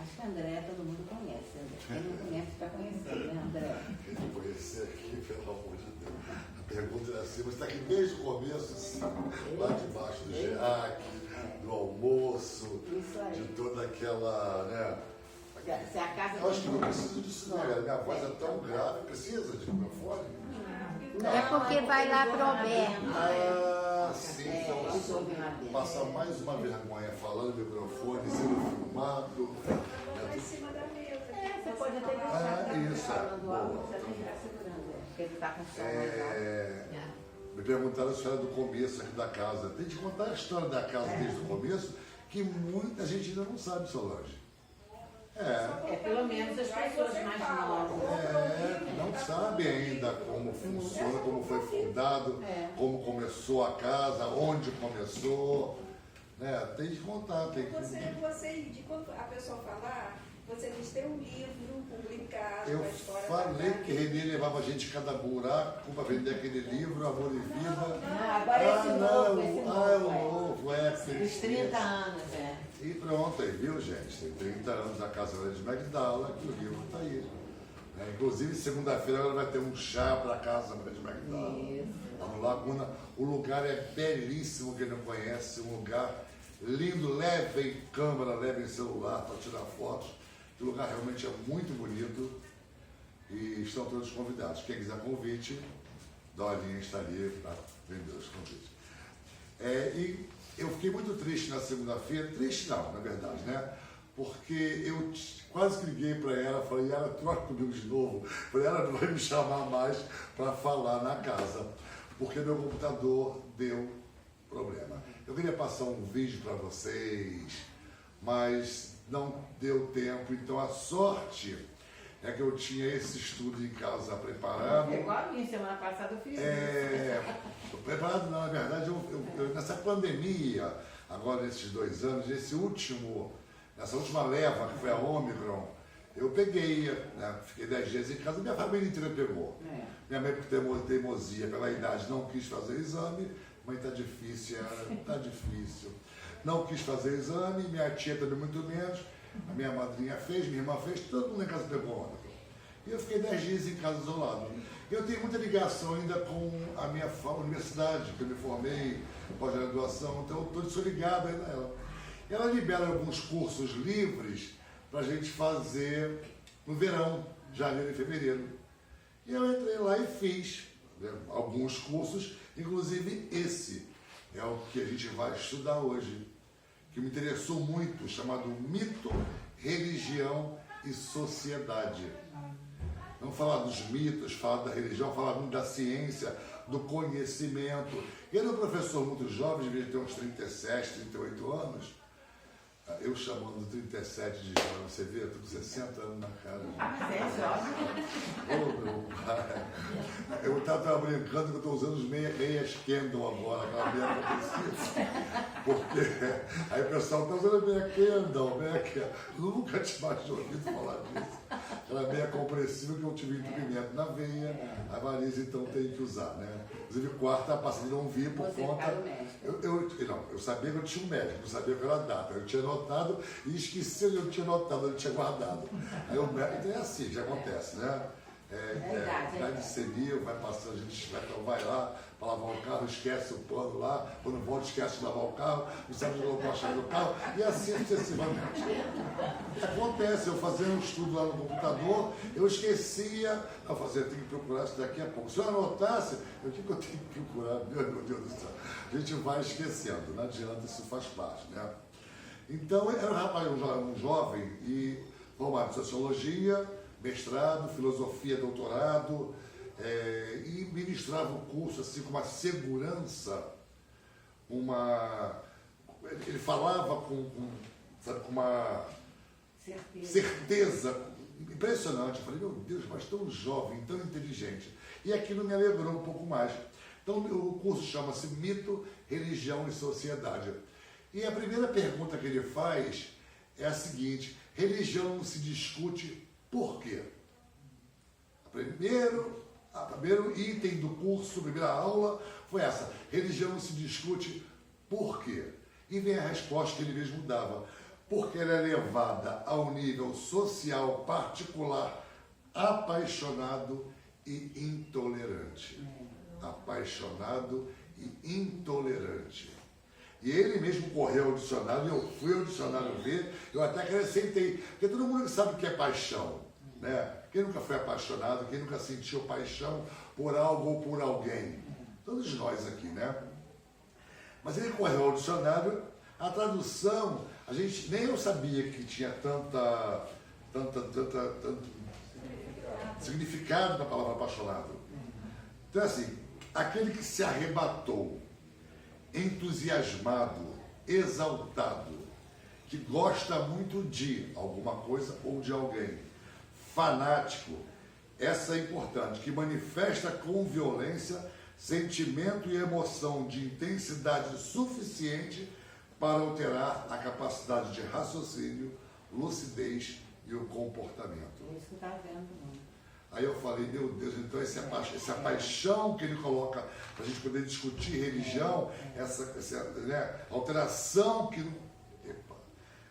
Acho que a André todo mundo conhece. Quem não conhece está conhecendo, né, André? Quem não conhecer aqui, pelo amor de Deus. A pergunta era assim, você está aqui desde o começo, lá debaixo do GEAC, do almoço, de toda aquela, né? Se a casa Eu acho que não preciso disso não, galera. Minha voz é tão grave, precisa de microfone? É porque vai lá pro Alberto. Ah, sim, então eles ouvem lá dentro. passar mais uma vergonha falando no microfone, sendo filmado. Em cima da mesa. Você pode até deixar Isso, falando alto, boa. você tem que ficar segurando, porque ele está com som mais alto. Me perguntaram a história do começo aqui da casa. Tem que contar a história da casa desde o começo, que muita gente ainda não sabe, Solange. Pelo menos as pessoas mais novas. Não sabem ainda como funciona, como foi fundado, como começou a casa, onde começou. Tem que contar. Tem que... De quando a pessoa falar, você diz tem um livro publicado. Eu a história falei da que Renê levava a gente em cada buraco para vender aquele livro, Amor e Vida. Agora esse novo, é o novo, Os 30 anos, E pronto, aí viu, gente? Tem 30 anos a Casa Grande de Magdala, que o livro está aí. Inclusive, segunda-feira ela vai ter um chá para a Casa Grande de Magdala. Vamos lá, Laguna. O lugar é belíssimo, quem não conhece, um lugar lindo. Levem câmera, levem celular para tirar fotos. O lugar realmente é muito bonito e estão todos convidados. Quem quiser convite, Dorinha está ali para vender os convites. E eu fiquei muito triste na segunda-feira, triste não, na verdade, né? Porque eu quase que liguei para ela, falei, ela troca comigo de novo. Falei, ela não vai me chamar mais para falar na casa, porque meu computador deu problema. Eu queria passar um vídeo para vocês, mas não deu tempo, então a sorte é que eu tinha esse estudo em casa preparado. Igual a minha, semana passada eu fiz preparado não, na verdade, eu, nessa pandemia, agora nesses 2 anos, nessa última leva, que foi a Ômicron, eu peguei, fiquei 10 dias em casa, minha família inteira pegou. Minha mãe, por teimosia, pela idade, não quis fazer exame. Mãe, tá difícil, tá difícil. Não quis fazer exame, minha tia também muito menos, a minha madrinha fez, minha irmã fez, todo mundo em casa pegou Ômicron. E eu fiquei 10 dias em casa isolado. Eu tenho muita ligação ainda com a minha universidade, que eu me formei, pós-graduação, então eu sou ligado ainda a ela. Ela libera alguns cursos livres para a gente fazer no verão, janeiro e fevereiro. E eu entrei lá e fiz alguns cursos, inclusive esse é o que a gente vai estudar hoje, que me interessou muito, chamado Mito, Religião e Sociedade. Vamos falar dos mitos, falar da religião, falar muito da ciência, do conhecimento. Ele é um professor muito jovem, devia ter uns 37, 38 anos. Eu chamando 37 de jovem, você vê, eu estou com 60 anos na cara. Mas é jovem. Meu pai. Eu estava brincando que eu estou usando os meias Kendall agora, aquela meia compressista. Porque aí o pessoal está usando meia Kendall, Eu nunca tinha mais ouvido falar disso. Aquela meia compressiva que eu tive entupimento na veia, a variz então tem que usar, né? Inclusive, quarta passada não vi por conta. Eu sabia que eu tinha um médico, não sabia qual era a data. Eu tinha anotado e esqueci onde eu tinha anotado, eu tinha guardado. Aí o médico é assim, já acontece, né? Idade senil, vai passando, a gente vai lá para lavar o carro, esquece o pano lá, quando volta esquece de lavar o carro, não sabe de colocar a chave do carro, e assim sucessivamente. Acontece, eu fazia um estudo lá no computador, eu esquecia, eu fazia, tem que procurar isso daqui a pouco. Se eu anotasse, o que eu tenho que procurar? Meu Deus do céu. A gente vai esquecendo, não adianta, isso faz parte, né? Então, era um rapaz, um jovem, e formado em sociologia, mestrado, filosofia, doutorado, e ministrava o curso assim com uma segurança, ele falava com uma certeza impressionante. Eu falei, meu Deus, mas tão jovem, tão inteligente. E aquilo me alegrou um pouco mais. Então o curso chama-se Mito, Religião e Sociedade. E a primeira pergunta que ele faz é a seguinte: religião se discute por quê? Primeiro item do curso, a primeira aula foi essa: religião se discute por quê? E vem a resposta que ele mesmo dava: porque ela é levada a um nível social particular, apaixonado e intolerante. Apaixonado e intolerante. E ele mesmo correu ao dicionário, eu fui ao dicionário ver, eu até acrescentei, porque todo mundo sabe o que é paixão, né? Quem nunca foi apaixonado, quem nunca sentiu paixão por algo ou por alguém? Todos nós aqui, né? Mas ele correu ao dicionário, a tradução, a gente, nem eu sabia que tinha tanto significado na palavra apaixonado. Então, assim, aquele que se arrebatou, entusiasmado, exaltado, que gosta muito de alguma coisa ou de alguém, fanático, essa é importante, que manifesta com violência sentimento e emoção de intensidade suficiente para alterar a capacidade de raciocínio, lucidez e o comportamento. É isso que está vendo, não. Aí eu falei, meu Deus, então essa paixão que ele coloca para a gente poder discutir religião, essa né, alteração que... Epa.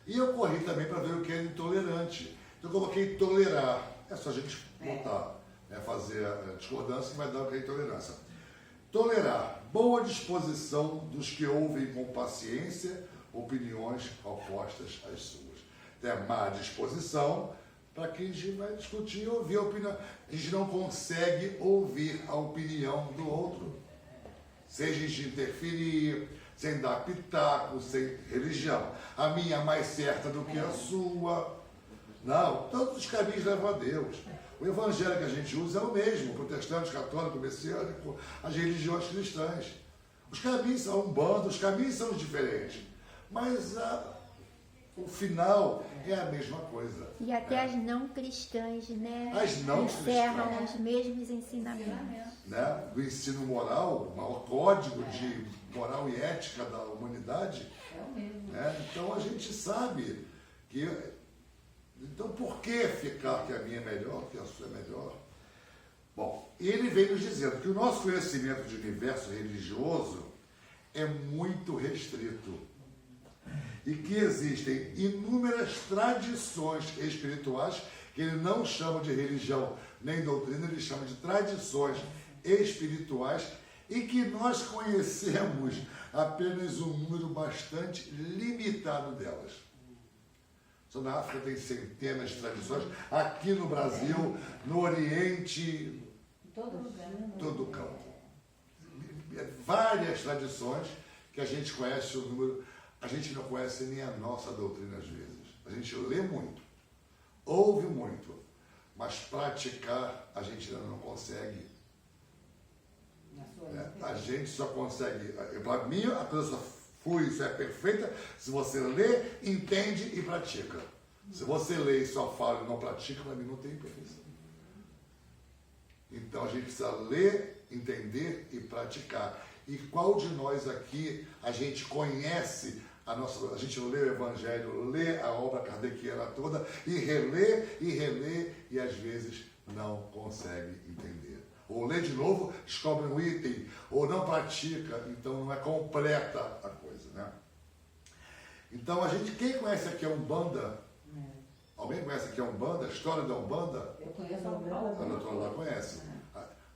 E eu corri também para ver o que é intolerante. Então eu coloquei tolerar. É só a gente botar, né, fazer a discordância que vai dar o que é intolerância. Tolerar. Boa disposição dos que ouvem com paciência opiniões opostas às suas. Tem a má disposição para quem a gente vai discutir e ouvir a opinião. A gente não consegue ouvir a opinião do outro. Sem a gente interferir, sem dar pitaco, sem religião. A minha é mais certa do que a sua. Não, todos os caminhos levam a Deus. O evangelho que a gente usa é o mesmo, protestante, católico, messiânico, as religiões cristãs. Os caminhos são Umbanda, os caminhos são diferentes. Mas o final é a mesma coisa. E até as não cristãs, né? As não encerram cristãs, os mesmos ensinamentos. né, do ensino moral, o maior código de moral e ética da humanidade. É o mesmo. Né? Então a gente sabe que... Então por que ficar que a minha é melhor, que a sua é melhor? Bom, ele vem nos dizendo que o nosso conhecimento de universo religioso é muito restrito e que existem inúmeras tradições espirituais que ele não chama de religião nem doutrina, ele chama de tradições espirituais e que nós conhecemos apenas um número bastante limitado delas. Só na África tem centenas de tradições, aqui no Brasil, no Oriente, Todo lugar. todo canto. Várias tradições que a gente conhece o número, a gente não conhece nem a nossa doutrina às vezes. A gente lê muito, ouve muito, mas praticar a gente ainda não consegue. Na sua Né? A gente só consegue, para mim a coisa isso é perfeita se você lê, entende e pratica. Se você lê e só fala e não pratica, para mim não tem perfeição. Então a gente precisa ler, entender e praticar. E qual de nós aqui a gente conhece a gente lê o Evangelho, lê a obra kardeciana toda e relê e às vezes não consegue entender. Ou lê de novo, descobre um item, ou não pratica, então não é completa a coisa, né? Então quem conhece aqui a Umbanda? Alguém conhece aqui a Umbanda? A história da Umbanda? Eu conheço a Umbanda. A doutora lá conhece.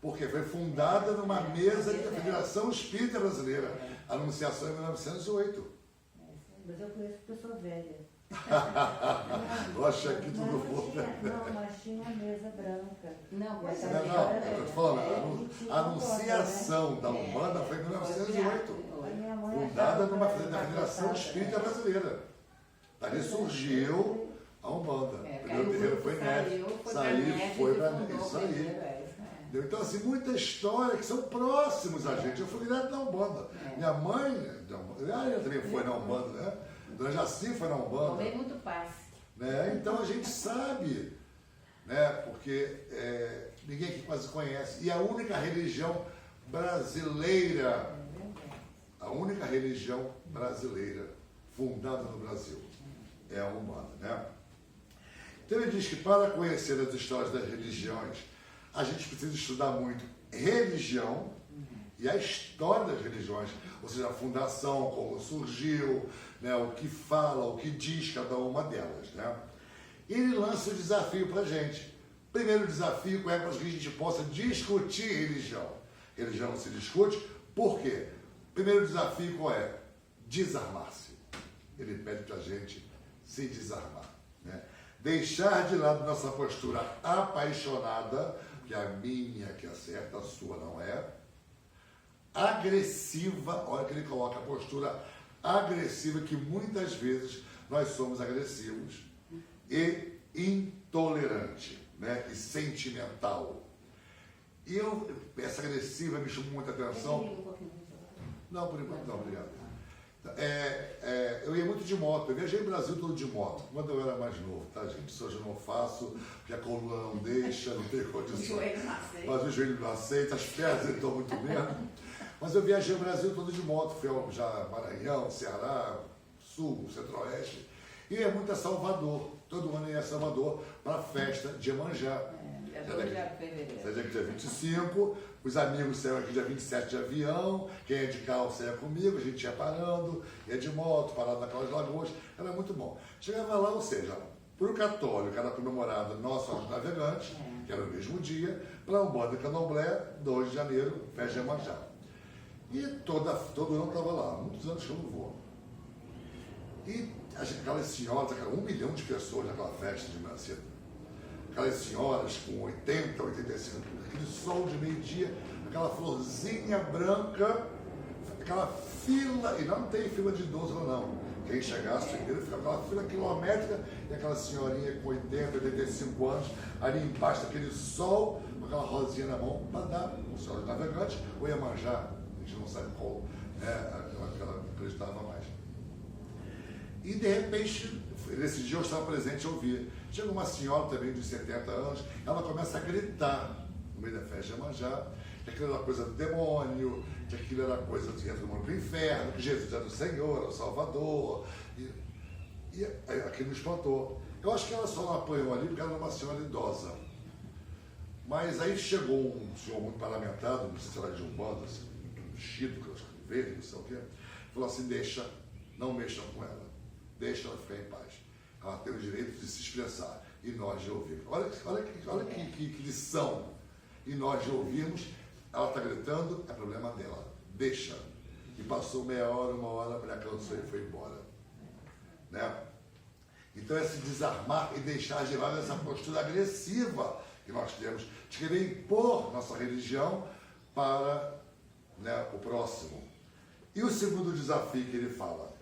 Porque foi fundada numa mesa da Federação Espírita Brasileira. A Anunciação em 1908. Mas eu conheço porque eu sou velha. Eu achei que tudo foi. Não, mas tinha uma mesa branca. Não, Mas pois a é. Não, eu estou falando, a Anunciação da Umbanda foi em 1908. A minha mãe Fundada achava numa que era Federação capotada. Espírita Brasileira. Dali surgiu a Umbanda. O primeiro terreiro foi Neves. Saiu, foi para Neves. Isso aí. Então, assim, muita história que são próximos a gente. Eu fui direto na Umbanda. Minha mãe, ela também foi na Umbanda, né? Dona Jaci foi na Umbanda. Tomei muito passe. Né? Então a gente sabe, né? Porque ninguém aqui quase conhece. E a única religião brasileira, fundada no Brasil, é a Umbanda, né? Então ele diz que para conhecer as histórias das religiões, a gente precisa estudar muito religião e a história das religiões, ou seja, a fundação, como surgiu, né, o que fala, o que diz cada uma delas. Né? E ele lança o desafio para a gente. Primeiro desafio é para que a gente possa discutir religião. Religião não se discute, por quê? Primeiro desafio qual é? Desarmar-se. Ele pede para a gente se desarmar. Né? Deixar de lado nossa postura apaixonada, que é a minha, que é certa, a sua não é. Agressiva, olha que ele coloca a postura agressiva, que muitas vezes nós somos agressivos. E intolerante, né? E sentimental. E essa agressiva me chamou muita atenção. Não, por enquanto não, obrigado. Eu ia muito de moto, eu viajei no Brasil todo de moto, quando eu era mais novo, tá, gente? Isso hoje eu não faço, porque a coluna não deixa, não tem condição. Mas o joelho não aceita, as pernas estão muito menos. Mas eu viajei o Brasil todo de moto, fui já Maranhão, Ceará, Sul, Centro-Oeste, e é muito a Salvador. Todo ano ia a Salvador para a festa de Iemanjá. Dia 25, os amigos saíram aqui dia 27 de avião, quem é de carro saia comigo, a gente ia parando, ia de moto, parado naquelas lagoas, era muito bom. Chegava lá, ou seja, para o católico era comemorada Nossa Senhora dos Navegantes, que era o mesmo dia, para o bando de Candomblé, 2 de janeiro, festa de Iemanjá. E todo ano estava lá, muitos anos que eu não vou. E aquelas senhoras, 1 milhão de pessoas naquela festa de Mancedo, aquelas senhoras com 80, 85, aquele sol de meio-dia, aquela florzinha branca, aquela fila, e não tem fila de idoso lá não. Quem chegasse primeiro ficava aquela fila quilométrica, e aquela senhorinha com 80, 85 anos, ali embaixo daquele sol, com aquela rosinha na mão, para dar o Senhor dos Navegantes, ou Iemanjá, a gente não sabe qual ela acreditava mais. E de repente, nesse dia eu estava presente e ouvi. Chega uma senhora também de 70 anos, ela começa a gritar no meio da festa de Iemanjá, que aquilo era coisa do demônio, que aquilo era coisa de entra para o inferno, que Jesus era o Senhor, era o Salvador. E aquilo me espantou. Eu acho que ela só não apanhou ali porque ela era uma senhora idosa. Mas aí chegou um senhor muito parlamentado, não sei se era de Umbanda, assim, vestido, verde, não sei o quê, falou assim: deixa, não mexam com ela. Deixa ela ficar em paz. Ela tem o direito de se expressar. E nós de ouvir. Olha que lição. E nós de ouvirmos, ela está gritando, é problema dela. Deixa. E passou meia hora, 1 hora, a mulher cansou e foi embora. Né? Então é se desarmar e deixar de lado essa postura agressiva que nós temos de querer impor nossa religião para, né, o próximo. E o segundo desafio que ele fala,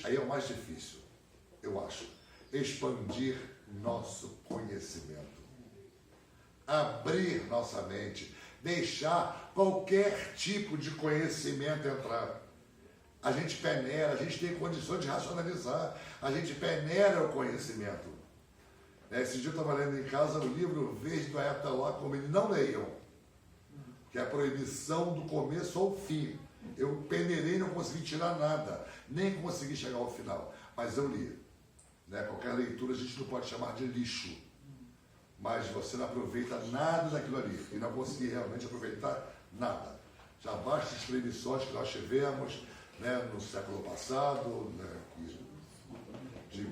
aí é o mais difícil, eu acho, expandir nosso conhecimento, abrir nossa mente, deixar qualquer tipo de conhecimento entrar. A gente peneira, a gente tem condições de racionalizar, a gente peneira o conhecimento. Esse dia eu estava lendo em casa o livro Verde do Ayatollah Khomeini, não leiam, que é a proibição do começo ao fim. Eu peneirei e não consegui tirar nada, nem consegui chegar ao final, mas eu li. Né? Qualquer leitura a gente não pode chamar de lixo, mas você não aproveita nada daquilo ali, e não consegui realmente aproveitar nada. Já basta as proibições que nós tivemos, né, no século passado, né, de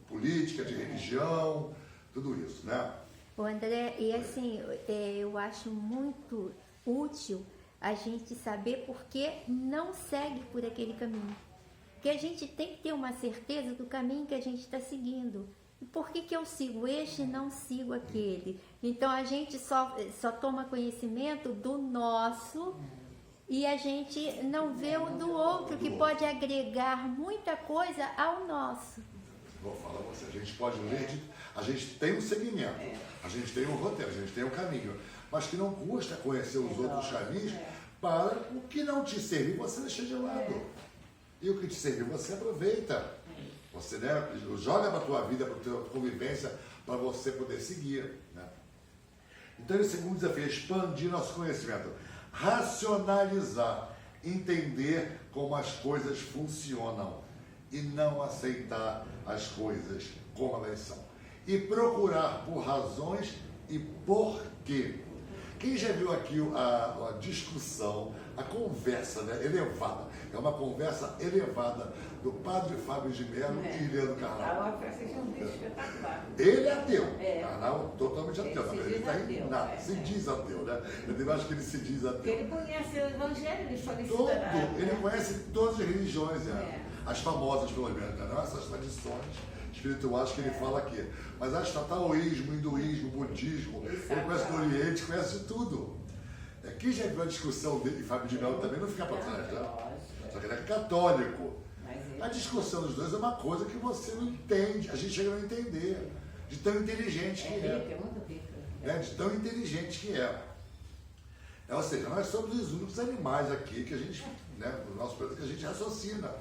política, de religião, tudo isso, né? Ô André, e assim, eu acho muito útil a gente saber por que não segue por aquele caminho. Porque a gente tem que ter uma certeza do caminho que a gente está seguindo. E por que eu sigo este e não sigo aquele? Então a gente só toma conhecimento do nosso e a gente não vê o do outro, que pode agregar muita coisa ao nosso. Vou falar para você, a gente pode ler, a gente tem um segmento, a gente tem um roteiro, a gente tem um caminho, mas que não custa conhecer os outros caminhos para o que não te servir, você deixa de lado. E o que te servir, você aproveita. Você, né, joga para a tua vida, para a tua convivência, para você poder seguir. Né? Então, esse segundo desafio é expandir nosso conhecimento, racionalizar, entender como as coisas funcionam e não aceitar as coisas como elas são. E procurar por razões e por quê. Quem já viu aqui a discussão, a conversa, né, elevada? É uma conversa elevada do padre Fábio de Mello e Leandro Carnal. Estava assistindo um vídeo espetacular. Ele é ateu. É. Carnal totalmente ateu. Ele se Ele diz está ateu, nada. é. Se diz ateu, né? Eu acho que ele se diz Porque ateu. ele conhece o evangelho, ele foi Todo, ensinado. ele conhece todas as religiões, É. as famosas pelo menos, né? Não essas tradições espirituais que ele fala aqui. Mas acho que taoísmo, hinduísmo, budismo, Ele ele sabe conhece do falar. Oriente, conhece de tudo. Quem já viu a discussão dele e Fábio de Mello também não fica para trás, né? Lógico, Só que ele é católico. mas ele- A discussão dos dois é uma coisa que você não entende, a gente chega a não entender, de tão inteligente que é rico, é. é muito rico. Né? De tão inteligente que é. Ou seja, nós somos os únicos animais aqui que a gente, né, no nosso planeta, que a gente raciocina.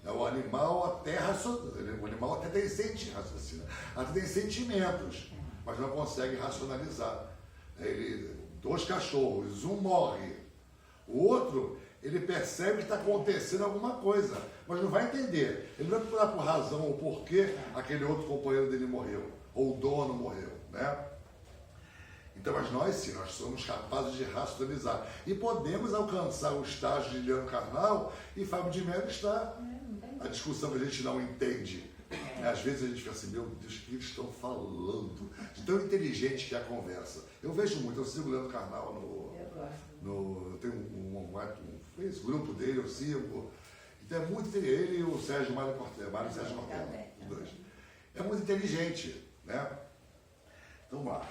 O animal até o animal até tem raciocina, até tem sentimentos, mas não consegue racionalizar. Dois cachorros, um morre, o outro ele percebe que está acontecendo alguma coisa, mas não vai entender. Ele não vai procurar por razão ou porquê aquele outro companheiro dele morreu, ou o dono morreu, né? Então, mas nós sim, nós somos capazes de racionalizar. E podemos alcançar o estágio de Leandro Carnal e Fábio de Mello está. A discussão que a gente não entende. Às vezes a gente fica assim, meu Deus, o que eles estão falando? De tão inteligente que é a conversa. Eu vejo muito, eu sigo o Leandro Carnal Eu gosto. eu tenho esse grupo dele, eu sigo. Então é muito inteligente. Ele e o Sérgio Mário Sérgio Cortella, os dois. É muito inteligente, né? Então vamos lá.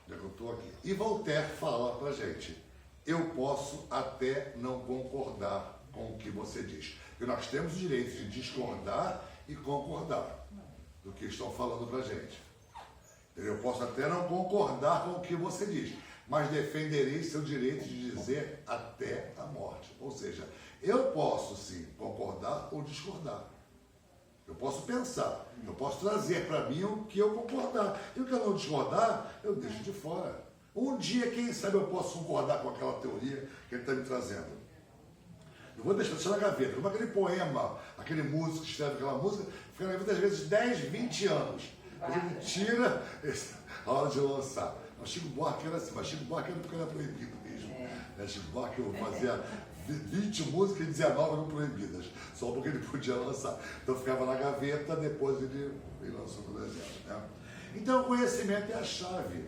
Já que eu estou aqui. E Voltaire fala pra gente, eu posso até não concordar com o que você diz. Porque nós temos o direito de discordar e concordar do que estão falando pra gente. Eu posso até não concordar com o que você diz, mas defenderei seu direito de dizer até a morte. Ou seja, eu posso sim concordar ou discordar. Eu posso pensar, eu posso trazer para mim o que eu concordar. E o que eu não discordar, eu deixo de fora. Um dia, quem sabe, eu posso concordar com aquela teoria que ele está me trazendo. Eu vou deixar na gaveta, como aquele poema, aquele músico que escreve aquela música, fica na gaveta às vezes 10, 20 anos. A gente tira a hora de lançar. O Chico Buarque era assim, mas Chico Buarque era porque era proibido mesmo. Chico Buarque eu fazia 20 músicas e 19 eram proibidas, só porque ele podia lançar. Então ficava na gaveta, depois ele lançou no deserto. Né? Então o conhecimento é a chave.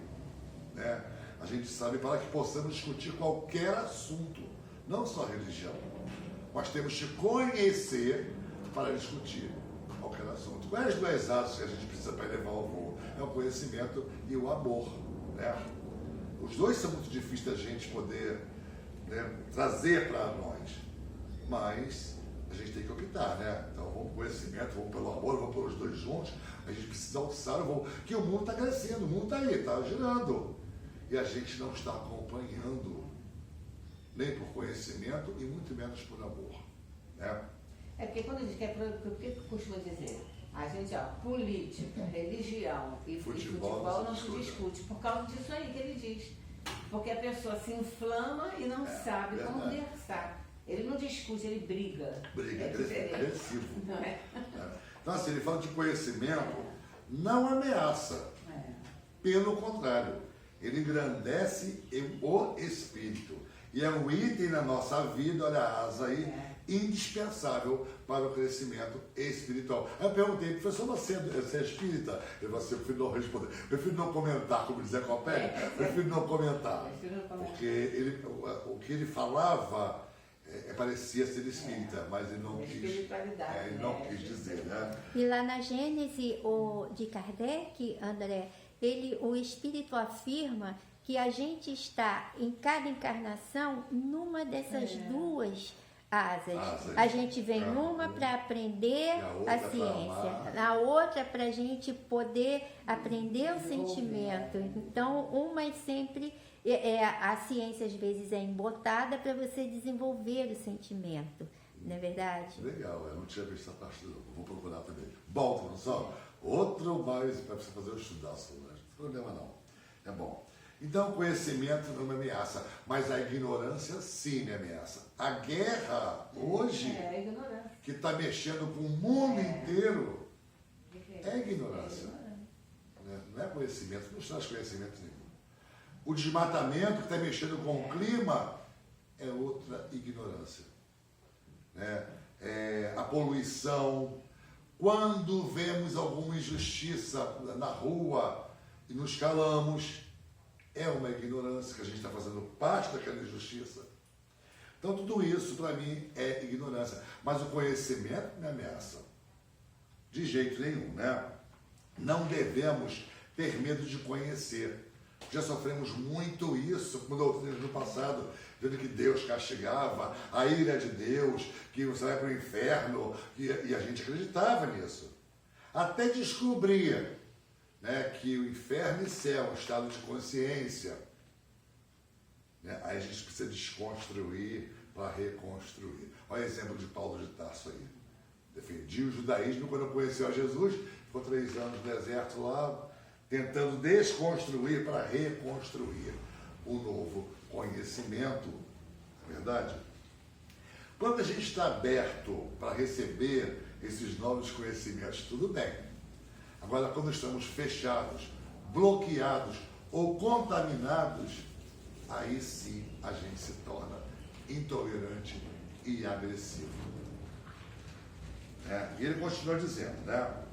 Né? A gente sabe para que possamos discutir qualquer assunto, não só religião. Mas temos que conhecer para discutir qualquer assunto. Quais dois atos que a gente precisa para elevar o voo? É o conhecimento e o amor. Né? Os dois são muito difíceis da gente poder, né, trazer para nós, mas a gente tem que optar, né? Então vamos pelo conhecimento, vamos pelo amor, vamos pelos dois juntos. A gente precisa alçar o voo, que o mundo está crescendo, o mundo está aí, está girando. E a gente não está acompanhando, nem por conhecimento e muito menos por amor. Né? É porque quando a gente quer, o que eu costumo dizer? A gente, ó, política, religião e futebol não se discute por causa disso aí que ele diz. Porque a pessoa se inflama e não sabe conversar. Ele não discute, ele briga. Briga, diferente. agressivo. Não é? Então, assim, ele fala de conhecimento, não ameaça. Pelo contrário, ele engrandece o espírito. E é um item na nossa vida, olha a asa aí, indispensável para o crescimento espiritual. Aí eu perguntei, professor, você é espírita? Ele falou assim, eu prefiro não responder. Prefiro não comentar, como dizia Copé, prefiro não comentar. Porque o que ele falava parecia ser espírita, mas ele não quis dizer, né? E lá na Gênese de Kardec, André, o Espírito afirma que a gente está em cada encarnação numa dessas duas asas. A gente vem numa para aprender a ciência, na outra para a gente poder aprender o sentimento. Então, uma é sempre a ciência às vezes é embotada para você desenvolver o sentimento, não é verdade? Legal, eu não tinha visto essa parte, vou procurar também. Bom, pessoal, outro mais para você fazer o estudaço, não tem problema não, é bom. Então, conhecimento não me ameaça, mas a ignorância sim me ameaça. A guerra, hoje, que está mexendo com o mundo inteiro, é ignorância. Não é conhecimento, não traz conhecimento nenhum. O desmatamento que está mexendo com o clima é outra ignorância. Né? A poluição. Quando vemos alguma injustiça na rua e nos calamos, é uma ignorância que a gente está fazendo parte daquela injustiça. Então, tudo isso, para mim, é ignorância. Mas o conhecimento me ameaça. De jeito nenhum, né? Não devemos ter medo de conhecer. Já sofremos muito isso com doutrinas no passado, dizendo que Deus castigava, a ira de Deus, que você vai para o inferno, e a gente acreditava nisso. Até descobrir, né, que o inferno e céu é um estado de consciência. Né? Aí a gente precisa desconstruir para reconstruir. Olha o exemplo de Paulo de Tarso aí. Defendia o judaísmo quando conheceu a Jesus, ficou 3 anos no deserto lá, tentando desconstruir para reconstruir o novo conhecimento. Não é verdade? Quando a gente está aberto para receber esses novos conhecimentos, tudo bem. Agora, quando estamos fechados, bloqueados ou contaminados, aí sim a gente se torna intolerante e agressivo. E ele continua dizendo, né?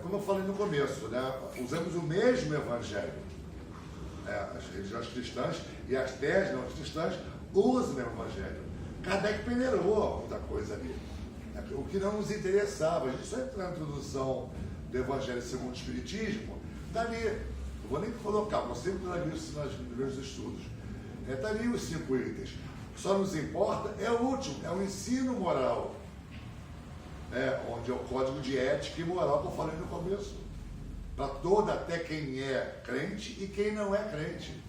Como eu falei no começo, né? Usamos o mesmo evangelho. As religiões cristãs e as teses não cristãs usam o mesmo evangelho. Kardec peneirou muita coisa ali. O que não nos interessava, a gente só entra na introdução do Evangelho segundo o Espiritismo, está ali. Não vou nem colocar, eu sempre trago isso nos meus estudos. Está ali os 5 itens. O que só nos importa é o último, é o ensino moral. Onde é o código de ética e moral que eu falei no começo. Para toda, até quem é crente e quem não é crente.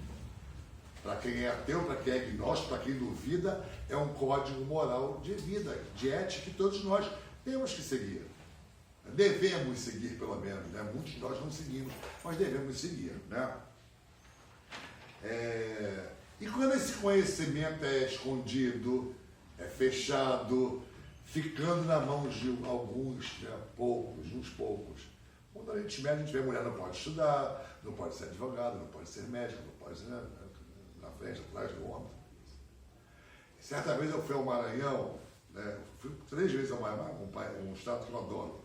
Para quem é ateu, para quem é agnóstico, para quem duvida, é um código moral de vida, de ética que todos nós temos que seguir. Devemos seguir, pelo menos, né? Muitos de nós não seguimos, mas devemos seguir, né? E quando esse conhecimento é escondido, é fechado, ficando na mão de alguns, né? Uns poucos. Quando a gente vê mulher não pode estudar, não pode ser advogado, não pode ser médico, não pode ser na frente, atrás do homem. Certa vez eu fui ao Maranhão, né? Fui 3 vezes ao Maranhão, um estado que eu adoro.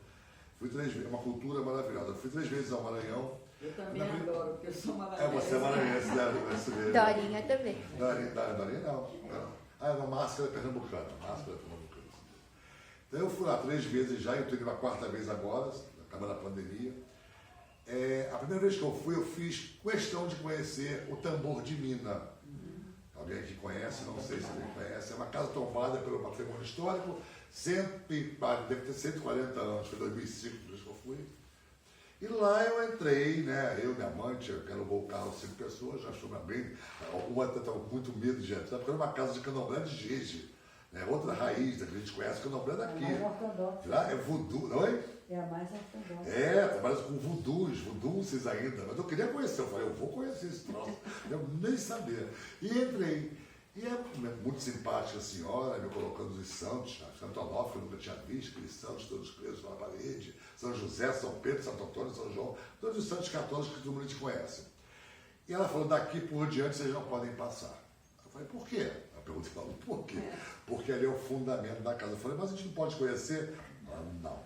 Fui 3 vezes, é uma cultura maravilhosa. Fui 3 vezes ao Maranhão. Eu também adoro, porque eu sou maranhense. Você é maranhense, né? Dorinha também. Dorinha não. É uma máscara pernambucana. Então eu fui lá 3 vezes já, eu estou indo a 4ª vez agora, acabando a pandemia. A primeira vez que eu fui, eu fiz questão de conhecer o tambor de Mina. Alguém que conhece, não sei se alguém conhece, é uma casa tombada pelo patrimônio histórico, deve ter 140 anos, foi 2005 que eu fui. E lá eu entrei, né? Eu, minha amante, que alugou o carro 5 pessoas, já achou bem. Uma até estava com muito medo de entrar, porque era uma casa de candomblé de Gege, né? Outra raiz da que a gente conhece, candomblé daqui. É mais ortodoxa. Lá é voodoo, não é? É a mais ortodoxa. Trabalha com voodoos ainda. Mas eu queria conhecer, eu falei, eu vou conhecer esse troço. Eu nem sabia. E entrei. E é muito simpática a senhora, me colocando os santos, Santo Onofre, que eu nunca tinha visto, aqueles santos todos presos na parede, São José, São Pedro, Santo Antônio, São João, todos os santos católicos que todo mundo conhece. E ela falou, daqui por diante vocês não podem passar. Eu falei, por quê? A pergunta falou, por quê? Porque ali é o fundamento da casa. Eu falei, mas a gente não pode conhecer? Não.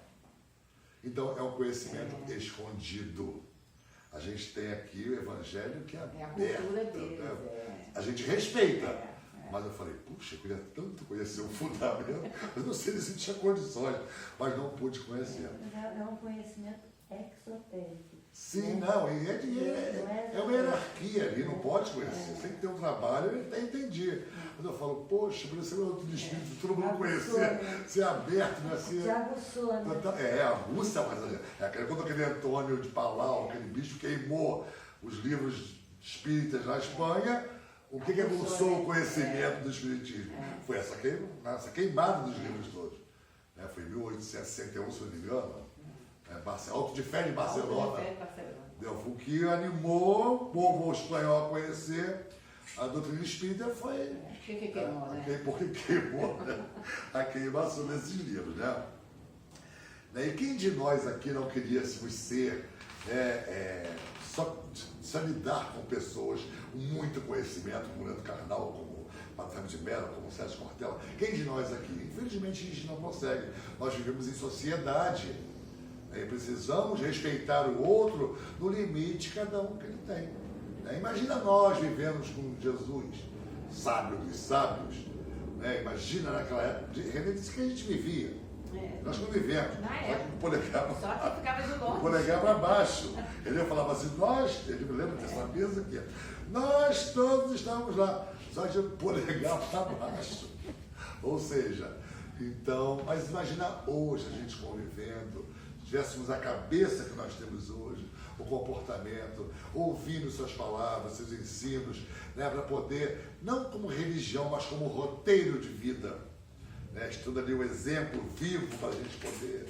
Então é um conhecimento escondido. A gente tem aqui o evangelho que é aberto. É a cultura deles. Né? A gente respeita. Mas eu falei, puxa, eu queria tanto conhecer o fundamento. Eu não sei se tinha condições, mas não pude conhecer. É um conhecimento exotérico. Sim, não, é uma hierarquia ali, não pode conhecer. Você tem que ter um trabalho, eu até entendi. Mas eu falo, poxa, por isso é outro espírito, todo mundo conhecer, ser aberto, né? Se aguçou, né? Aguça, mas quando aquele Antônio de Palau, aquele bicho queimou os livros espíritas na Espanha, o que aguçou o conhecimento do espiritismo? Foi essa queimada dos livros todos. Foi em 1861, se não me engano. Alto de Fé de Barcelona. Foi o que animou o povo espanhol a conhecer a doutrina espírita, foi que queimou, né? Porque queimou a queimação desses livros, né? E quem de nós aqui não queríamos ser só lidar com pessoas com muito conhecimento, como Leandro Carnal, como Patrícia de Mello, como Sérgio Cortella. Quem de nós aqui? Infelizmente a gente não consegue. Nós vivemos em sociedade. Né? Precisamos respeitar o outro no limite cada um que ele tem. Né? Imagina nós vivemos com Jesus, sábio dos sábios. Né? Imagina naquela época, René disse que a gente vivia. Nós convivemos. Na época. Só que ficava de longe. O polegar para baixo. Ele falava assim, ele me lembra dessa mesa aqui. Nós todos estávamos lá. Só que o polegar para baixo. Ou seja, então, mas imagina hoje a gente convivendo, se tivéssemos a cabeça que nós temos hoje, o comportamento, ouvindo suas palavras, seus ensinos, né, para poder, não como religião, mas como roteiro de vida. Né, estuda ali o exemplo vivo para a gente poder.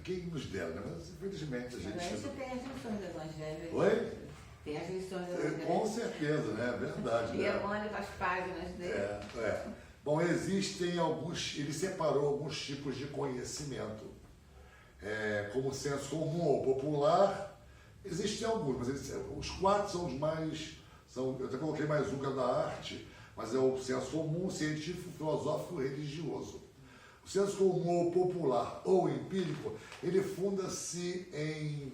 Quem nos dera, né? Mas infelizmente a gente. Mas aí você tem as lições do Evangelho. Oi? Tem as lições do Evangelho. Com certeza, né? Verdade. E Emmanuel com as páginas dele. Bom, existem alguns. Ele separou alguns tipos de conhecimento. Como senso comum ou popular, existem alguns, mas os 4 são os mais. Eu até coloquei mais um que é da arte. Mas é o senso comum, científico, filosófico e religioso. O senso comum ou popular ou empírico, ele funda-se em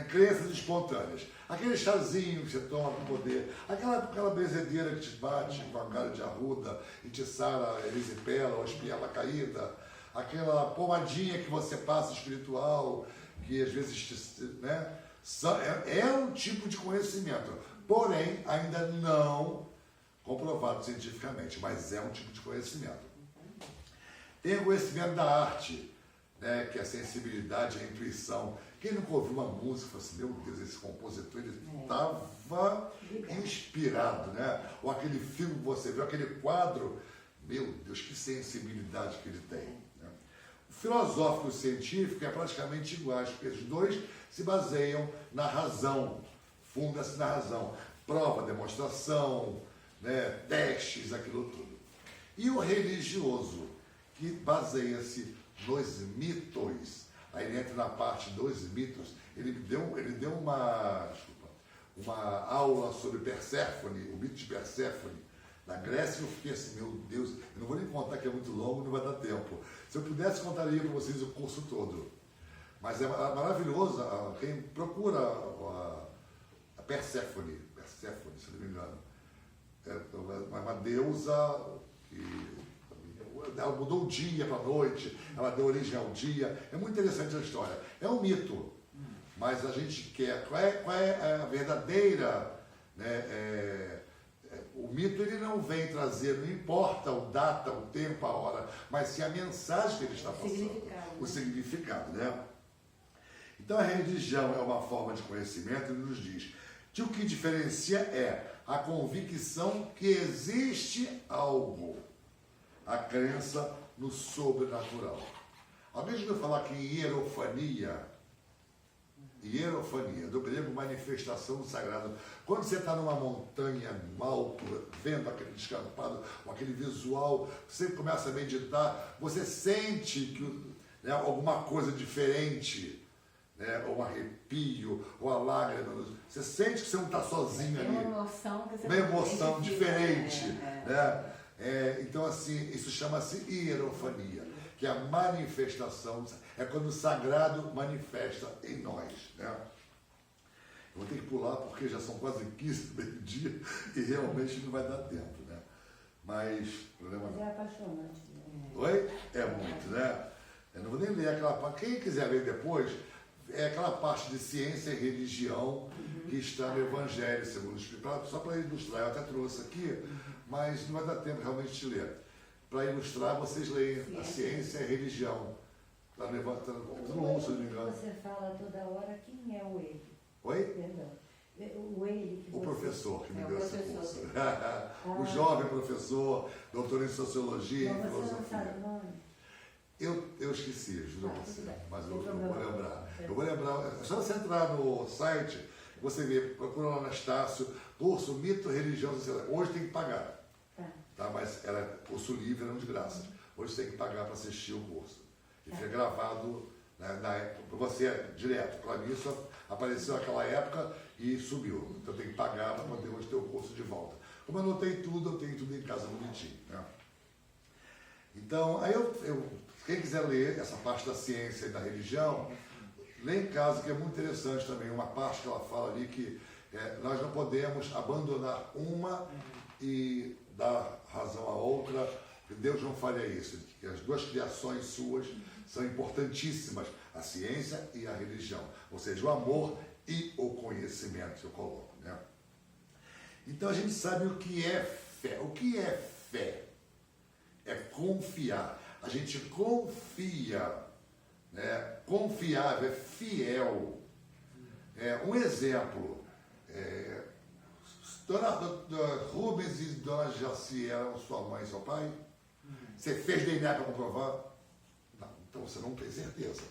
crenças espontâneas. Aquele chazinho que você toma para poder, aquela benzedeira que te bate com a cara de arruda e te sara a erisipela ou a espinhela caída, aquela pomadinha que você passa espiritual, que às vezes né, é um tipo de conhecimento, porém ainda não comprovado cientificamente, mas é um tipo de conhecimento. Tem o conhecimento da arte, né, que é a sensibilidade, a intuição. Quem nunca ouviu uma música, fala assim, meu Deus, esse compositor, ele estava inspirado, né? Ou aquele filme que você viu, aquele quadro, meu Deus, que sensibilidade que ele tem. Né? O filosófico e o científico é praticamente iguais, porque os dois se baseiam na razão, funda-se na razão. Prova, demonstração, né, testes, aquilo tudo. E o religioso, que baseia-se nos mitos. Aí ele entra na parte dos mitos. Ele deu uma aula sobre Perséfone, o mito de Perséfone, na Grécia. Eu fiquei assim, meu Deus, eu não vou nem contar que é muito longo, não vai dar tempo. Se eu pudesse, contaria para vocês o curso todo. Mas é maravilhoso, quem procura a Perséfone, se não me engano, uma deusa que ela mudou o dia para a noite, ela deu origem ao dia. É muito interessante a história. É um mito, mas a gente quer. Qual é a verdadeira. Né, o mito ele não vem trazer, não importa o data, o tempo, a hora, mas sim a mensagem que ele está passando. O significado, né? Então a religião é uma forma de conhecimento e nos diz que o que diferencia é a convicção que existe algo, a crença no sobrenatural. Alguém já ouviu falar que hierofania, do grego manifestação do sagrado. Quando você está numa montanha alta, vendo aquele descampado, ou aquele visual, você começa a meditar, você sente que, né, alguma coisa diferente, né, ou um arrepio, ou a lágrima. Você sente que você não está sozinho ali. Uma emoção diferente. Né? Então, assim, isso chama-se hierofania, que é a manifestação, é quando o sagrado manifesta em nós. Né? Eu vou ter que pular porque já são quase 15 meio-dia e realmente não vai dar tempo. Né? Mas, problema não. É apaixonante. Oi? É muito, né? Eu não vou nem ler aquela parte. Quem quiser ler depois, é aquela parte de ciência e religião que está no Evangelho, segundo o Espírito. Só para ilustrar, eu até trouxe aqui, mas não vai dar tempo realmente de ler. Para ilustrar, vocês leem a ciência e a religião. Está no Evangelho, se não me engano. Você fala toda hora, quem é o ele? Oi? Perdão. O ele que O professor que me deu esse curso. O O jovem professor, doutor em sociologia e Mas você não sabe filosofia. o nome? Eu esqueci, juro a você, mas eu Sem vou problema. lembrar. Eu vou lembrar. É só você entrar no site, você vê, procura lá Anastácio, curso Mito, Religião, Sociedade. Hoje tem que pagar. Tá? Mas era curso livre, não de graça. Hoje tem que pagar para assistir o curso. E fica gravado Né? Para você, direto. Para mim, isso apareceu naquela época e subiu. Então eu tenho que pagar para poder hoje ter o curso de volta. Como eu anotei tudo, eu tenho tudo em casa bonitinho. Né? Então, aí quem quiser ler essa parte da ciência e da religião, lê em casa, que é muito interessante também, uma parte que ela fala ali que nós não podemos abandonar uma e dar razão à outra, que Deus não faria isso, que as duas criações suas são importantíssimas, a ciência e a religião, ou seja, o amor e o conhecimento, eu coloco. Né? Então a gente sabe o que é fé. O que é fé? É confiar. A gente confia, né? Confiável, é fiel. Um exemplo, Dona Rubens e Dona Jaci eram sua mãe e seu pai? Você fez DNA para comprovar? Não, então você não tem certeza.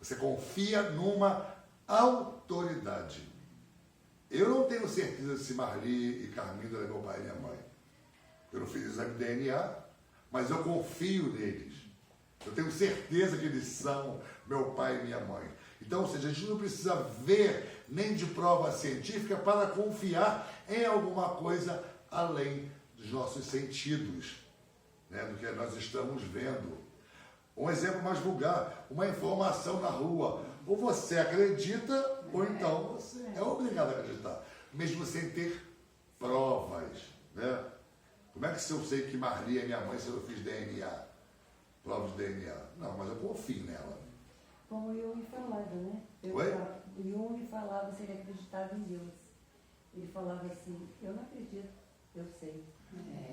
Você confia numa autoridade. Eu não tenho certeza se Marli e Carminda eram meu pai e minha mãe. Eu não fiz exame de DNA, mas eu confio neles. Eu tenho certeza que eles são meu pai e minha mãe. Então, ou seja, a gente não precisa ver nem de prova científica para confiar em alguma coisa além dos nossos sentidos, né, do que nós estamos vendo. Um exemplo mais vulgar, uma informação na rua. Ou você acredita, ou então você é obrigado a acreditar, mesmo sem ter provas. Né? Como é que se eu sei que Marli é minha mãe se eu fiz DNA? Prova de DNA. Não, mas eu confio nela. Como o Jung falava, né? Oi? O Jung falava se ele acreditava em Deus. Ele falava assim, eu não acredito, eu sei.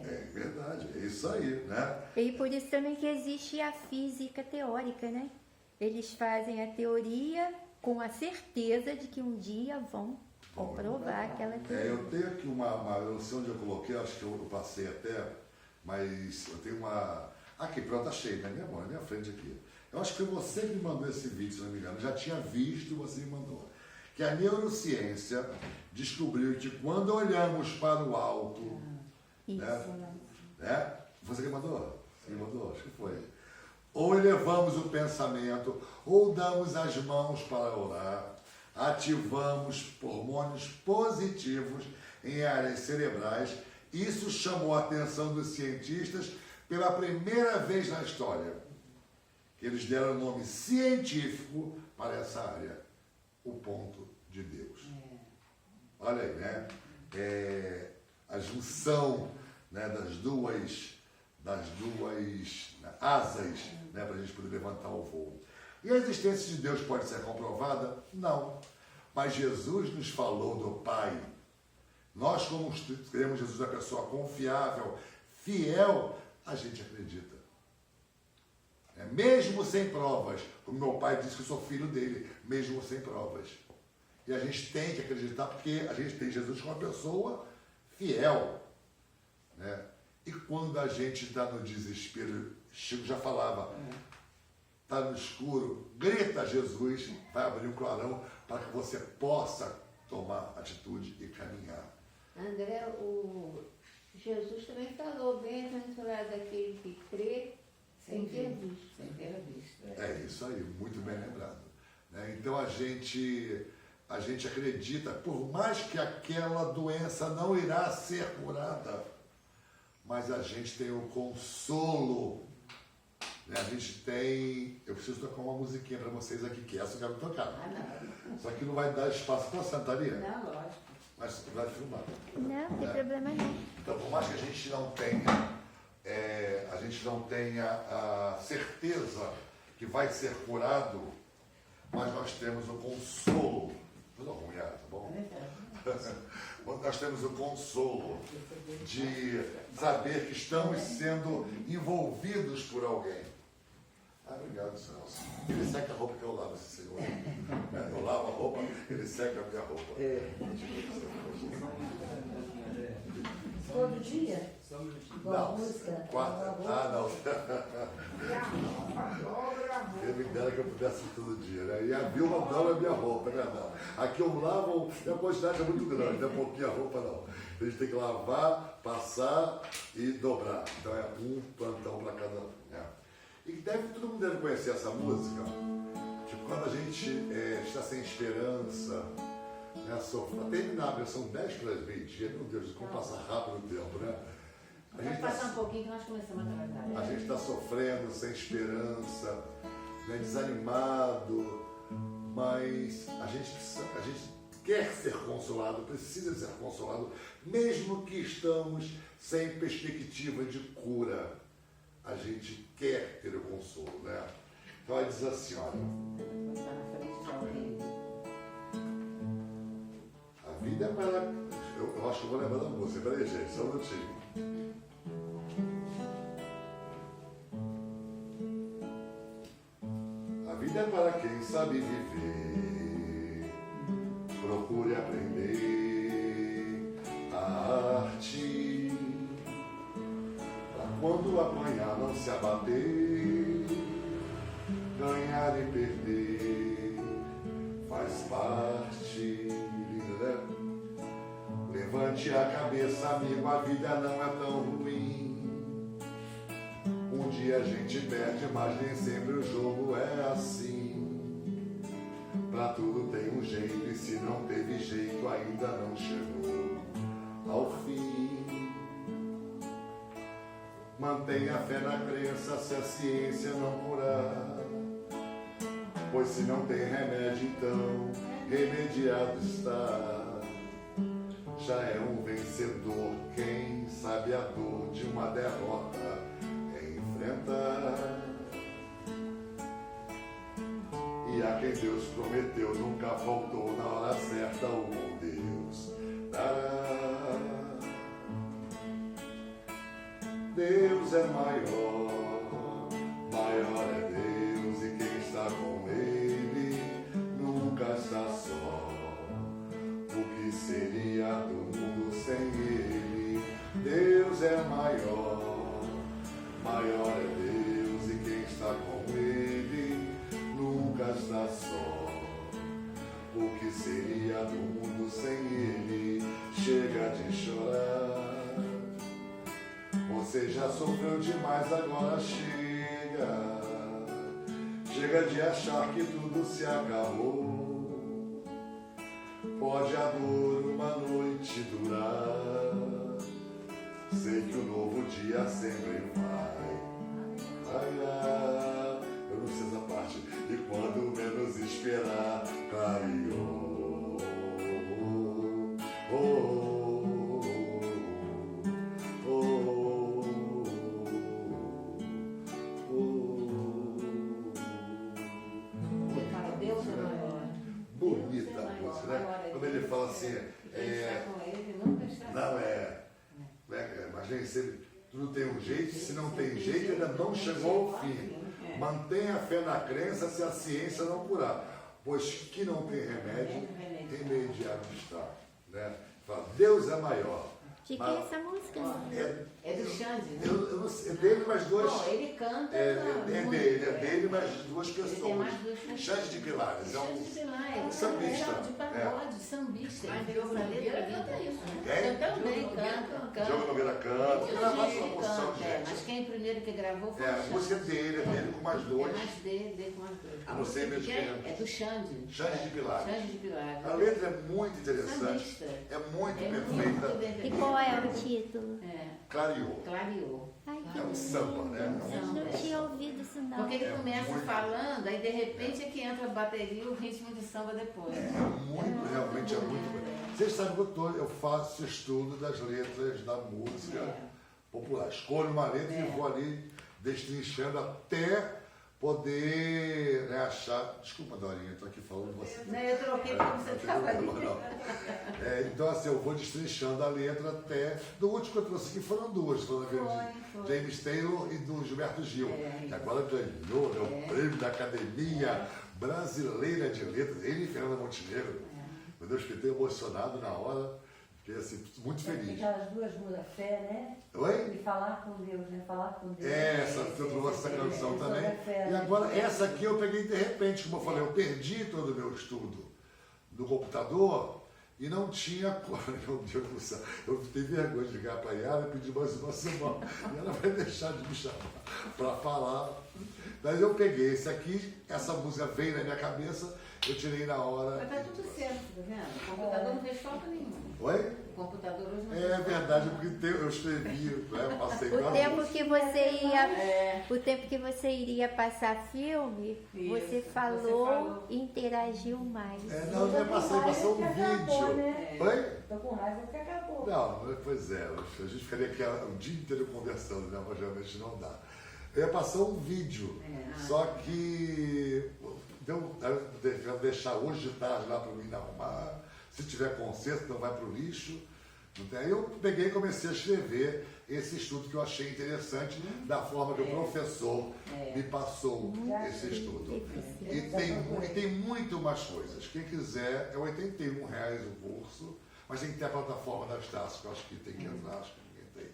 É verdade, é isso aí, né? E por isso também que existe a física teórica, né? Eles fazem a teoria com a certeza de que um dia vão comprovar aquela teoria. Eu tenho aqui eu não sei onde eu coloquei, acho que eu passei até, mas eu tenho uma... Aqui, pronto, achei, na minha mão, na minha frente aqui. Eu acho que foi você que me mandou esse vídeo, se não me engano. Eu já tinha visto e você me mandou. Que a neurociência descobriu que quando olhamos para o alto... Isso. Né? Você que mandou? Você me mandou? Acho que foi. Ou elevamos o pensamento, ou damos as mãos para orar, ativamos hormônios positivos em áreas cerebrais. Isso chamou a atenção dos cientistas pela primeira vez na história. Eles deram o nome científico para essa área, o ponto de Deus. Olha aí, né? A junção, né, das duas asas, né, para a gente poder levantar o voo. E a existência de Deus pode ser comprovada? Não. Mas Jesus nos falou do Pai. Nós, como queremos Jesus, a pessoa confiável, fiel, a gente acredita. Mesmo sem provas, como meu pai disse que eu sou filho dele, mesmo sem provas. E a gente tem que acreditar porque a gente tem Jesus como uma pessoa fiel. Né? E quando a gente está no desespero, Chico já falava, está no escuro, grita Jesus, vai abrir um clarão para que você possa tomar atitude e caminhar. André, o Jesus também falou, bem-aventurado daquele que crê sem ter visto. Sem ter visto. É isso aí, muito bem lembrado. Né? Então a gente acredita, por mais que aquela doença não irá ser curada, mas a gente tem o consolo. Né? A gente tem... Eu preciso tocar uma musiquinha para vocês aqui, que essa eu quero tocar. Não. Só que não vai dar espaço para sentaria. Não, lógico. Mas vai filmar. Não tem problema não. Então, por mais que a gente não tenha a certeza que vai ser curado, mas nós temos o consolo. Tudo ruim, tá bom? Nós temos o consolo de saber que estamos sendo envolvidos por alguém. Obrigado, Celso. Ele seca a roupa que eu lavo, esse senhor. Eu lavo a roupa, ele seca a minha roupa. Todo dia? Igual a Não, música? quarta. Não. Quem me dera que eu pudesse todo dia, né? E a Vilma dobra a minha roupa, né? Não. Aqui eu lavo, e a quantidade é muito grande, não é pouquinha roupa, não. A gente tem que lavar, passar e dobrar. Então é um plantão para cada um. Né? E todo mundo deve conhecer essa música, sem esperança, né? Para terminar, são 10 para as 20, meu Deus, como passa rápido o tempo, né? Pode passar um pouquinho que nós começamos a trabalhar. A gente está sofrendo, sem esperança, né? Desanimado, mas a gente quer ser consolado, precisa ser consolado, mesmo que estamos sem perspectiva de cura. A gente quer ter o consolo, né? Então ela diz assim, olha, Está na frente de alguém. a vida é para... Eu acho que eu vou lembrar da música, peraí gente, só um minutinho. A vida é para quem sabe viver, procure aprender a arte, para quando apanhar não se abater, ganhar e perder faz parte, lindo, né? Levante a cabeça, amigo, a vida não é tão ruim. Um dia a gente perde, mas nem sempre o jogo é assim. Pra tudo tem um jeito, e se não teve jeito, ainda não chegou ao fim. Mantenha a fé na crença, se a ciência não curar. Pois se não tem remédio, então remediado está. Já é um vencedor quem sabe a dor de uma derrota enfrentar. E a quem Deus prometeu nunca faltou na hora certa o bom Deus dará. Deus é maior, maior é Deus, e quem está com Ele nunca está só. O que seria do mundo sem Ele? Deus é maior, maior é Deus, e quem está com Ele nunca está só. O que seria do mundo sem Ele? Chega de chorar. Você já sofreu demais, agora chega. Chega de achar que tudo se acabou. Pode a dor uma noite durar. Sei que o novo dia sempre vai. Eu não sei essa parte. E quando menos esperar, clareou. Deus é maior. Bonita a música, né? Quando ele fala assim, Quem está com ele nunca está não mas nem sempre tudo tem um jeito, se não tem jeito ainda não chegou ao fim. Mantenha a fé na crença se a ciência não curar, pois que não tem remédio, remediado está, né? Fala, Deus é maior. De quem é essa música? É do Xande, né? Eu não sei, é dele mais duas. Bom, ele canta. É dele mais duas Ele tem pessoas. mais duas pessoas. Xande de Pilares, é Xande de Pilares, sambista. de pagode, sambista. Ele deu uma letra canta isso, né? É? Eu também canto. Diogo Nogueira canta, Eu gravação, sei que uma porção de canta, gente. mas quem primeiro que gravou foi É, o a Xande. música é dele com mais É dois. mais dele com mais dois. Eu não sei mesmo quem é. É do Xande. Xande de Pilares. Xande de Pilares. A letra é muito interessante, Sambista. é muito É perfeita. muito bem E feito. qual é o título? Clareou. Clareou. Ai, que É um samba, né? lindo. Não tinha ouvido isso não. Porque ele começa muito. falando, aí de repente é que entra a bateria e o ritmo de samba depois. Realmente é muito. Vocês sabem que eu faço estudo das letras da música popular. Escolho uma letra e vou ali destrinchando até poder, né, achar. Desculpa, Dorinha, eu estou aqui falando você. Não, eu troquei porque você estava ali. Então, assim, eu vou destrinchando a letra até. Do último que eu trouxe aqui foram duas, falando de James Taylor e do Gilberto Gil, que agora ganhou, né, o prêmio da Academia Brasileira de Letras, ele e Fernanda Montenegro. Meu Deus, fiquei tão emocionado na hora. Fiquei assim, muito feliz. Aquelas duas muda fé, né? Oi? E falar com Deus, né? Falar com Deus. Eu trouxe essa canção também. Fé, E agora, essa aqui eu peguei de repente, como eu falei, eu perdi todo o meu estudo do computador e não tinha. Meu Deus do céu, eu tenho vergonha de ligar para ela e pedir mais uma semana. E ela vai deixar de me chamar para falar. Mas eu peguei esse aqui, essa música veio na minha cabeça, eu tirei na hora. Mas tá tudo certo, tá vendo? O computador não fez falta nenhuma. Oi? O computador hoje não fez É falta. verdade, porque eu escrevi, né? Passei O pra tempo música. que você ia, o tempo que você iria passar filme, Isso, você você falou, falou. interagiu mais. Não, eu passou um vídeo. Né? Oi? Tô com raiva porque acabou. Não, pois é, a gente ficaria aqui o dia inteiro conversando, né? Mas realmente não dá. Eu ia passar um vídeo, só que eu deixar hoje de tarde lá para mim arrumar. Se tiver conserto, não vai para o lixo. Aí eu peguei e comecei a escrever esse estudo que eu achei interessante, da forma que o professor me passou esse estudo. E tem muito mais coisas. Quem quiser, é R$81 o curso, mas tem que ter a plataforma das taças, que eu acho que tem que entrar, acho que ninguém tem.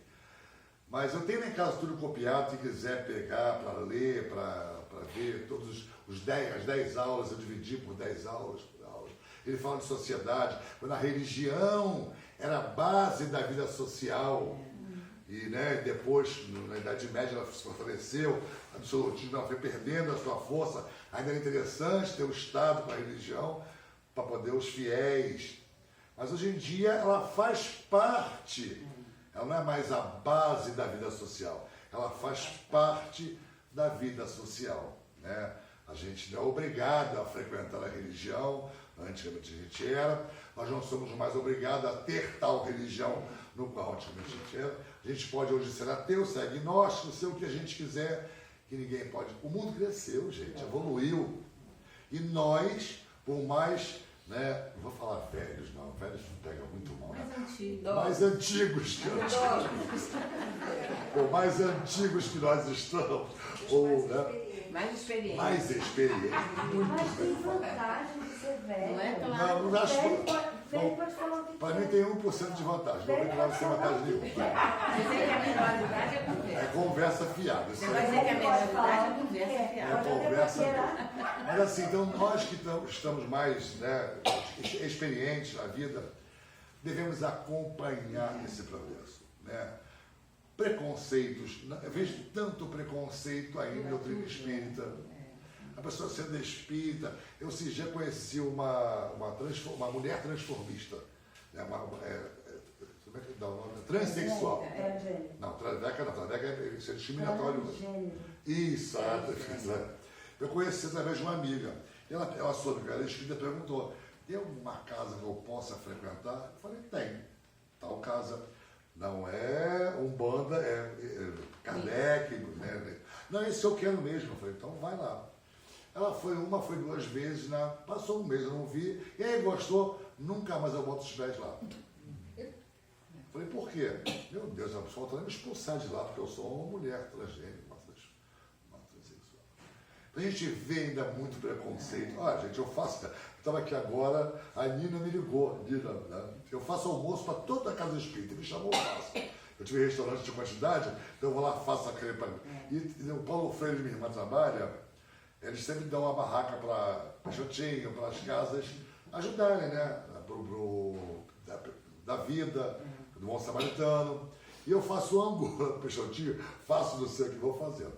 Mas eu tenho em casa tudo copiado, se quiser pegar para ler, para ver todos as 10 aulas, eu dividi por 10 aulas. Ele fala de sociedade, quando a religião era a base da vida social. E né, depois, na Idade Média, ela se fortaleceu, a absolutismo ela foi perdendo a sua força. Ainda era interessante ter o Estado com a religião, para poder os fiéis. Mas hoje em dia ela faz parte, ela não é mais a base da vida social, ela faz parte da vida social. Né? A gente não é obrigado a frequentar a religião, antigamente a gente era, nós não somos mais obrigados a ter tal religião no qual antigamente a gente era. A gente pode hoje ser ateu, ser agnóstico, ser o que a gente quiser, que ninguém pode. O mundo cresceu, gente, evoluiu. E nós, por mais, né, não vou falar velhos, não, velhos pegam muito mal, né? Mais antigos que por mais antigos que nós estamos, ou né, Mais experiente. mais experientes. Mas tem vantagem de ser velho. Não é claro. Não acho. Velho pode falar o que Para mim quer. tem 1% de vantagem, não tem nada sem vantagem nenhuma. Dizer que a menor idade é conversa. É conversa fiada. Isso Você vai é. dizer que a menor idade é conversa É fiada. conversa. Mas assim, então nós que estamos mais, né, experientes na vida, devemos acompanhar esse progresso. Né? Preconceitos, eu vejo tanto preconceito aí no doutrina espírita. A pessoa sendo espírita, eu esses dias conheci uma mulher transformista, né? Como é que dá o nome? Transexual. Transgênero. Não, traveca é discriminatório. Transgênero. Isso, eu conheci através de uma amiga. Ela soube que era espírita e perguntou: tem alguma casa que eu possa frequentar? Eu falei: tem. Tal casa. Não é Umbanda, é Kardec. Né? Não, esse eu quero mesmo. Eu falei: então vai lá. Ela foi foi 2 vezes, né? Passou um mês, eu não vi. E aí, gostou? Nunca mais eu boto os pés lá. Falei: por quê? Meu Deus, a pessoa está me expulsar de lá, porque eu sou uma mulher transgênero, uma transexual. A gente vê ainda muito preconceito. Gente, eu estava aqui agora, a Nina me ligou. Nina, né? Eu faço almoço para toda a casa espírita, me chamou, eu faço. Eu tive restaurante de quantidade, então eu vou lá, faço a crepa. E o Paulo Freire, minha irmã, trabalha, eles sempre dão uma barraca para Peixotinho, para as casas ajudarem, né? Da vida, do bom samaritano. E eu faço angu, Peixotinho, faço não sei o que vou fazendo.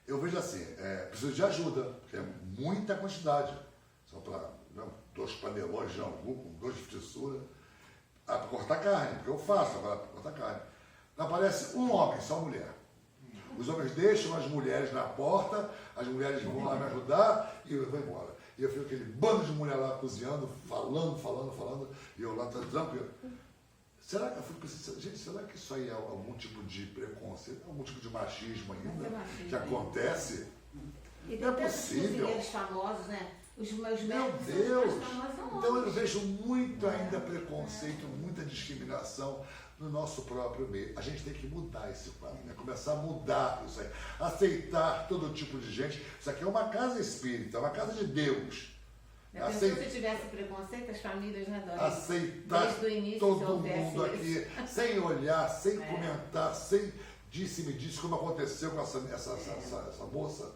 Eu vejo assim, preciso de ajuda, porque é muita quantidade. Só para 2 panelões de angu, com 2 de frissura. Para cortar carne, porque eu faço agora para cortar carne. Não aparece um homem, só mulher. Os homens deixam as mulheres na porta, as mulheres vão lá me ajudar e eu vou embora. E eu fico aquele bando de mulher lá cozinhando, falando, e eu lá tranquilo. Será que eu fico pensando, gente, será que isso aí é algum tipo de preconceito, algum tipo de machismo ainda que acontece? E Não é tem tantos possível. cozinheiros famosos, né? Os meus Meu médicos são Deus! os mais famosos são Então eu homens. vejo muito ainda preconceito, muita discriminação no nosso próprio meio. A gente tem que mudar esse quadro, né? Começar a mudar isso aí. Aceitar todo tipo de gente. Isso aqui é uma casa espírita, é uma casa de Deus. Se tivesse preconceito, as famílias, né, Dona? Aceitar Desde o início, se todo houvesse mundo isso. aqui, sem olhar, sem comentar, sem disse-me-disse, como aconteceu com essa moça.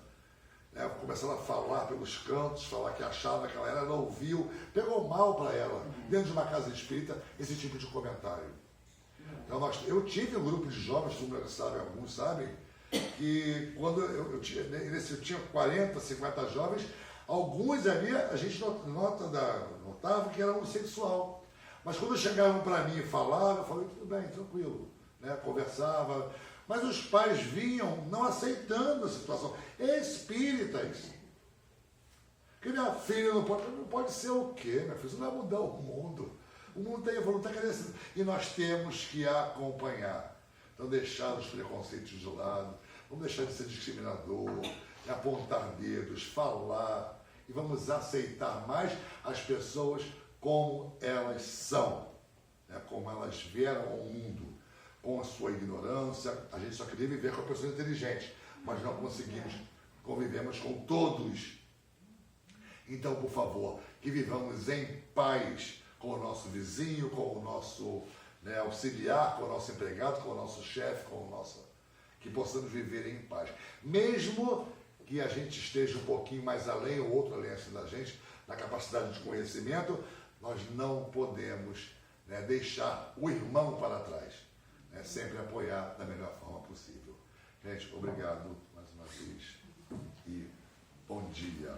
Né, começando a falar pelos cantos, falar que achava que ela era, ela ouviu, pegou mal para ela, dentro de uma casa espírita, esse tipo de comentário. Então, eu tive um grupo de jovens, como sabe, alguns sabem, que quando eu tinha 40, 50 jovens, alguns ali a gente notava que era homossexual. Mas quando chegavam para mim e falavam, eu falei, tudo bem, tranquilo, né? Conversava. Mas os pais vinham não aceitando a situação. Espíritas. Que minha filha não pode ser o quê, minha filha? Você não vai mudar o mundo. O mundo está evoluindo, está crescendo. E nós temos que acompanhar. Então, deixar os preconceitos de lado, vamos deixar de ser discriminador, apontar dedos, falar, e vamos aceitar mais as pessoas como elas são, né? Como elas vieram ao mundo, com a sua ignorância. A gente só queria viver com a pessoa inteligente, mas não conseguimos, convivemos com todos. Então, por favor, que vivamos em paz com o nosso vizinho, com o nosso auxiliar, com o nosso empregado, com o nosso chefe, com o nosso... Que possamos viver em paz. Mesmo que a gente esteja um pouquinho mais além, ou outro além assim da gente, na capacidade de conhecimento, nós não podemos, né, deixar o irmão para trás. Né, sempre apoiar da melhor forma possível. Gente, obrigado mais uma vez. E bom dia.